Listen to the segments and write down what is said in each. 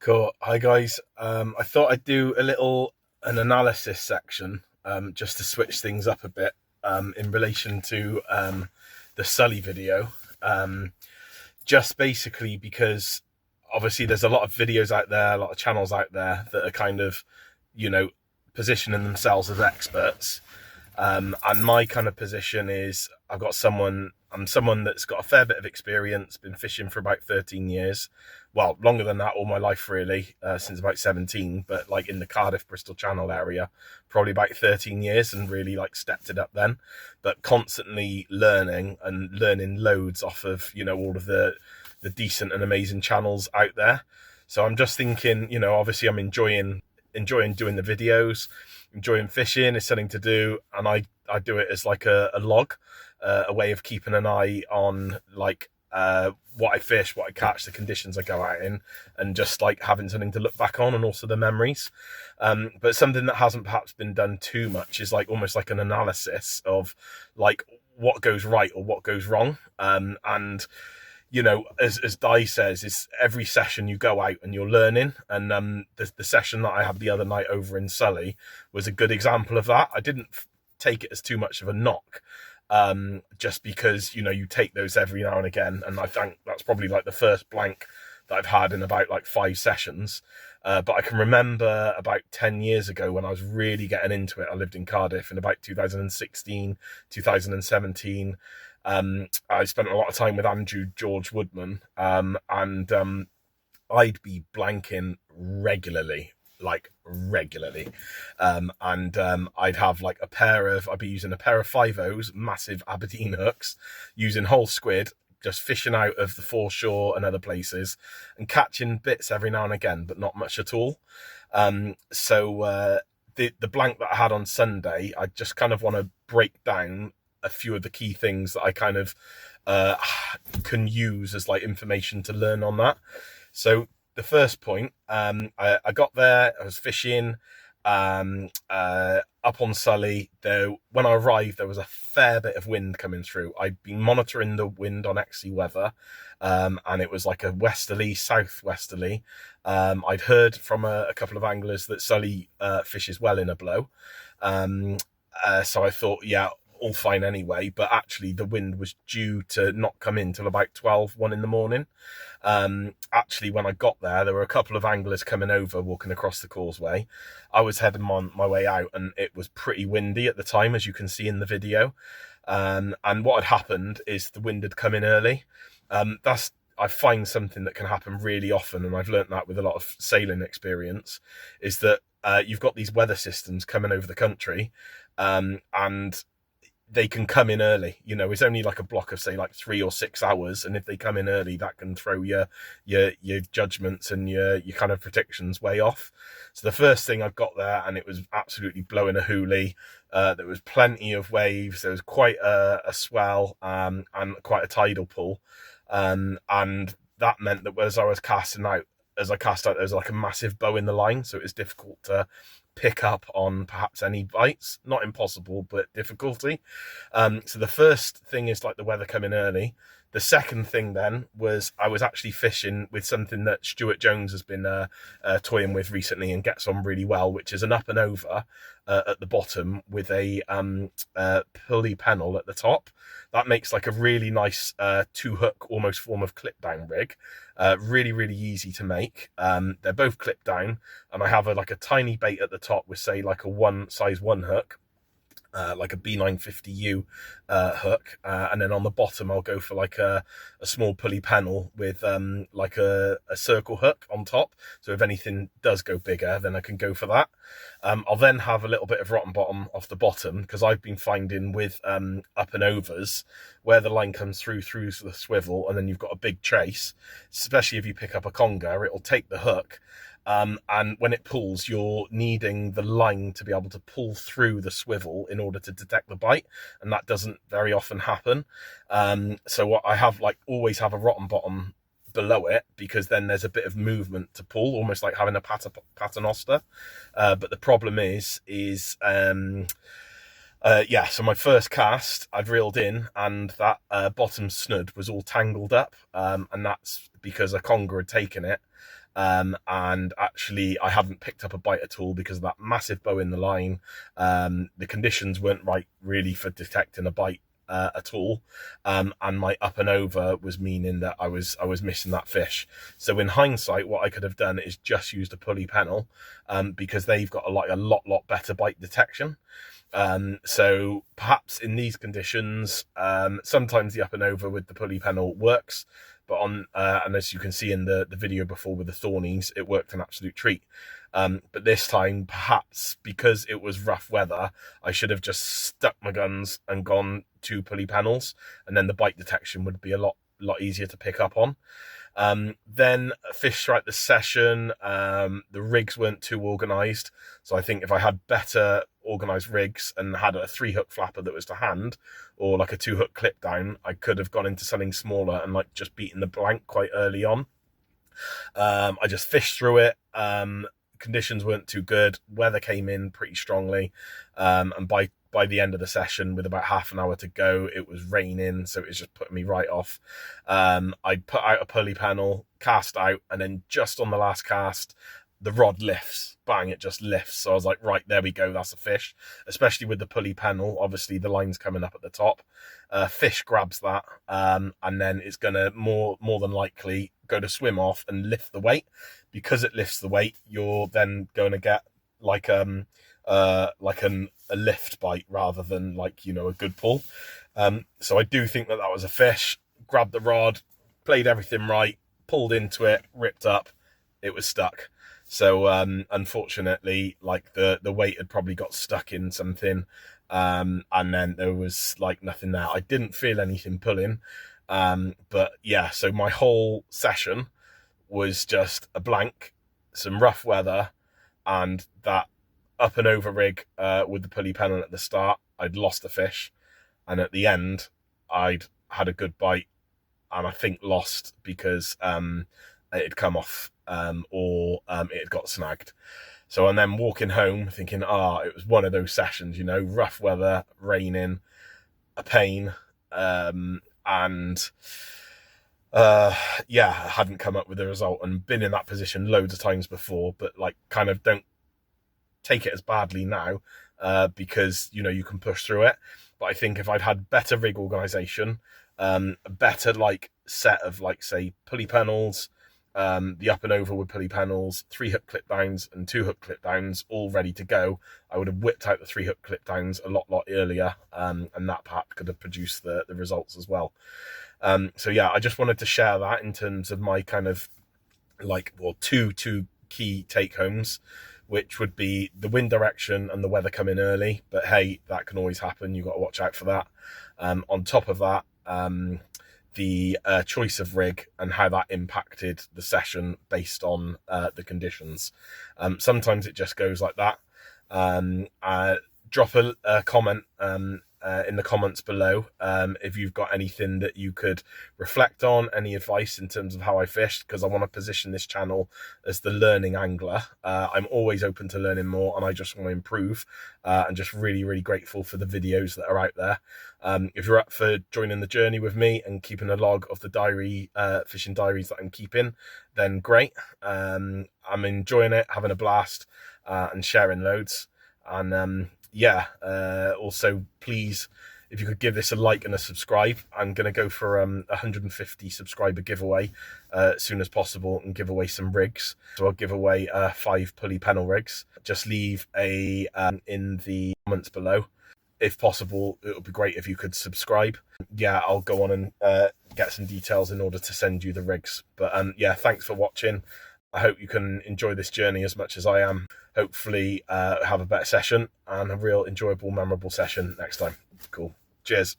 Cool. Hi guys. I thought I'd do an analysis section, just to switch things up a bit, in relation to the Sully video. Um, just basically because obviously there's a lot of videos out there, a lot of channels out there that are kind of, you know, positioning themselves as experts. And my kind of position is I'm someone that's got a fair bit of experience, been fishing for about 13 years. Well, longer than that, all my life really, since about 17, but like in the Cardiff, Bristol Channel area, probably about 13 years and really like stepped it up then. But constantly learning and learning loads off of, all of the decent and amazing channels out there. So I'm just thinking, obviously I'm enjoying doing the videos, enjoying fishing. It's something to do, and I do it as like a log, a way of keeping an eye on like what I fish, what I catch, the conditions I go out in, and just like having something to look back on, and also the memories. But something that hasn't perhaps been done too much is like almost like an analysis of like what goes right or what goes wrong. And as Di says, it's every session you go out and you're learning. And the session that I had the other night over in Sully was a good example of that. I didn't take it as too much of a knock, just because, you take those every now and again. And I think that's probably like the first blank that I've had in about like 5 sessions. But I can remember about 10 years ago when I was really getting into it. I lived in Cardiff in about 2016, 2017. I spent a lot of time with Andrew George Woodman, and I'd be blanking regularly, like regularly. And I'd have like I'd be using a pair of 5.0s, massive Aberdeen hooks, using whole squid, just fishing out of the foreshore and other places and catching bits every now and again, but not much at all. So the blank that I had on Sunday, I just kind of want to break down a few of the key things that I kind of can use as like information to learn on that. So the first point, I got there, I was fishing up on Sully. Though when I arrived, there was a fair bit of wind coming through. I'd been monitoring the wind on XE weather, and it was like a westerly, southwesterly. I'd heard from a couple of anglers that Sully fishes well in a blow. So I thought, yeah, all fine anyway, but actually the wind was due to not come in till about 1 in the morning. Actually, when I got there were a couple of anglers coming over, walking across the causeway. I was heading on my way out, and it was pretty windy at the time, as you can see in the video. And what had happened is the wind had come in early. I find something that can happen really often, and I've learnt that with a lot of sailing experience, is that you've got these weather systems coming over the country, and they can come in early. It's only like a block of say like 3 or 6 hours, and if they come in early, that can throw your judgments and your kind of predictions way off. So the first thing I got there, and it was absolutely blowing a hoolie. There was plenty of waves. There was quite a swell, and quite a tidal pull, and that meant that as I cast out, there was like a massive bow in the line, so it was difficult to pick up on perhaps any bites. Not impossible, but difficulty. So the first thing is like the weather coming early. The second thing then was I was actually fishing with something that Stuart Jones has been toying with recently and gets on really well, which is an up and over at the bottom with a pulley pennel at the top. That makes like a really nice 2-hook almost form of clip down rig. Really, really easy to make. They're both clipped down, and I have like a tiny bait at the top with say like a size 1 hook, like a B950U hook, and then on the bottom I'll go for like a small pulley pennel with like a circle hook on top, so if anything does go bigger then I can go for that. I'll then have a little bit of rotten bottom off the bottom, because I've been finding with up and overs, where the line comes through the swivel and then you've got a big trace, especially if you pick up a conger, it'll take the hook. And when it pulls, you're needing the line to be able to pull through the swivel in order to detect the bite, and that doesn't very often happen. So what I have, like, always have a rotten bottom below it, because then there's a bit of movement to pull, almost like having a paternoster. But the problem is Yeah, so my first cast, I'd reeled in, and that bottom snood was all tangled up, and that's because a conger had taken it. And actually, I hadn't picked up a bite at all because of that massive bow in the line. The conditions weren't right really for detecting a bite at all, and my up and over was meaning that I was missing that fish. So in hindsight, what I could have done is just used a pulley pennel, because they've got a lot better bite detection. So perhaps in these conditions, sometimes the up and over with the pulley pennel works, but and as you can see in the video before with the thornies, it worked an absolute treat. But this time, perhaps because it was rough weather, I should have just stuck my guns and gone 2 pulley pennels, and then the bite detection would be a lot easier to pick up on. Then fish throughout the session, the rigs weren't too organised, so I think if I had better organised rigs and had a 3-hook flapper that was to hand, or like a 2-hook clip down, I could have gone into something smaller and like just beaten the blank quite early on. I just fished through it. Conditions weren't too good. Weather came in pretty strongly, and by the end of the session, with about half an hour to go, it was raining, so it was just putting me right off. I put out a pulley pennel, cast out, and then just on the last cast, the rod lifts. Bang, it just lifts. So I was like, right, there we go, that's a fish. Especially with the pulley pennel, obviously the line's coming up at the top. Fish grabs that, and then it's going to more than likely go to swim off and lift the weight. Because it lifts the weight, you're then going to get like a lift bite rather than like, you know, a good pull. So I do think that was a fish. Grabbed the rod, played everything right, pulled into it, ripped up, it was stuck. So unfortunately, like the weight had probably got stuck in something, and then there was like nothing there. I didn't feel anything pulling, but yeah, so my whole session was just a blank, some rough weather, and that up and over rig with the pulley pennel at the start. I'd lost the fish, and at the end I'd had a good bite, and I think lost because it had come off, or it had got snagged. So I'm then walking home thinking, it was one of those sessions, you know, rough weather, raining, a pain, and yeah, I hadn't come up with a result, and been in that position loads of times before, but like kind of don't take it as badly now, because, you know, you can push through it. But I think if I'd had better rig organisation, a better like set of like say pulley pennels, the up and over with pulley pennels, 3-hook clip downs and 2-hook clip downs all ready to go, I would have whipped out the 3-hook clip downs a lot earlier, and that perhaps could have produced the results as well. So yeah, I just wanted to share that in terms of my kind of like, well, two key take homes, which would be the wind direction and the weather coming early. But hey, that can always happen. You've got to watch out for that. On top of that, the choice of rig and how that impacted the session based on the conditions. Sometimes it just goes like that. Drop a comment in the comments below if you've got anything that you could reflect on, any advice in terms of how I fished, because I want to position this channel as the learning angler. I'm always open to learning more, and I just want to improve, and just really grateful for the videos that are out there. If you're up for joining the journey with me and keeping a log of the diary, fishing diaries that I'm keeping, then great. I'm enjoying it, having a blast, and sharing loads. And yeah, also please, if you could give this a like and a subscribe. I'm going to go for 150 subscriber giveaway as soon as possible, and give away some rigs. So I'll give away 5 pulley pennel rigs. Just leave a in the comments below. If possible, it would be great if you could subscribe. Yeah, I'll go on and get some details in order to send you the rigs. But yeah, thanks for watching. I hope you can enjoy this journey as much as I am. Hopefully have a better session and a real enjoyable, memorable session next time. Cool. Cheers.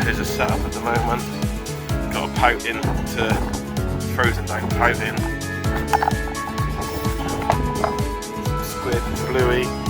Here's a setup at the moment. Got a pout in to frozen down pout in. Squid, bluey.